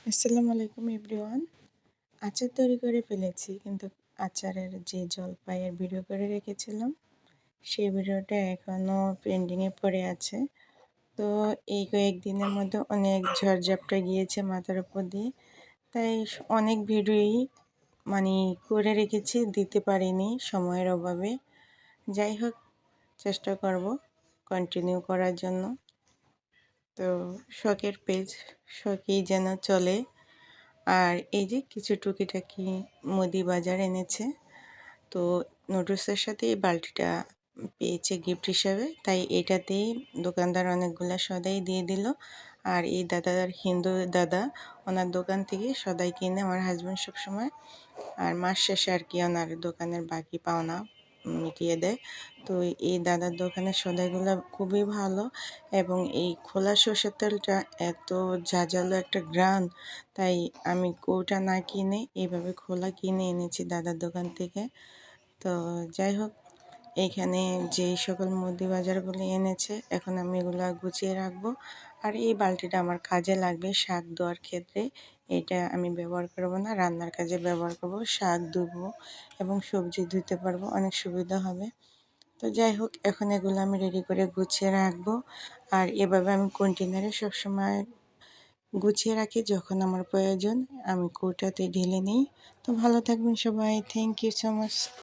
আসসালামু আলাইকুম এভরিওয়ান। আচার তৈরি করে ফেলেছি, কিন্তু আচারের যে জলপাইয়ের ভিডিও করে রেখেছিলাম সেই ভিডিওটা এখনও পেন্ডিংয়ে পড়ে আছে। তো এই কয়েকদিনের মধ্যে অনেক ঝড়ঝাপটা গিয়েছে মাথার উপর দিয়ে, তাই অনেক ভিডিওই করে রেখেছি, দিতে পারিনি সময়ের অভাবে। যাই হোক, চেষ্টা করব কন্টিনিউ করার জন্য। তো শখের পেজ, শখেই যেন চলে। আর এই যে কিছু টুকিটাকি মুদি বাজার এনেছে, তো নুডলসের সাথে এই বালতিটা পেয়েছে গিফট হিসাবে, তাই এটাতেই দোকানদার অনেকগুলা সদাই দিয়ে দিল। আর এই দাদার হিন্দু দাদা, ওনার দোকান থেকে সদাই কিনে আমার হাজব্যান্ড সবসময়, আর মাস শেষে আর কি ওনার দোকানের বাকি পাওনা মিটিয়ে দেয়। তো এই দাদার দোকানের সদাইগুলো খুবই ভালো, এবং এই খোলা সরষের তেলটা এত ঝাঁঝালো একটা ঘ্রাণ, তাই আমি কৌটা না কিনে এইভাবে খোলা কিনে এনেছি দাদার দোকান থেকে। তো যাই হোক, এইখানে যেই সকল মুদি বাজারগুলো এনেছে, এখন আমি এগুলো গুছিয়ে রাখবো। আর এই বালতিটা আমার কাজে লাগবে শাক ধোয়ার ক্ষেত্রে। এটা আমি ব্যবহার করব না, রান্নার কাজে ব্যবহার করব, শাক ধুবো এবং সবজি ধুতে পারবো, অনেক সুবিধা হবে। তো যাই হোক, এখন এগুলো আমি রেডি করে গুছিয়ে রাখবো। আর এভাবে আমি কন্টেনারে সবসময় গুছিয়ে রাখি, যখন আমার প্রয়োজন আমি কৌটাতে ঢেলে নিই। তো ভালো থাকবেন সবাই, থ্যাংক ইউ সো মাচ।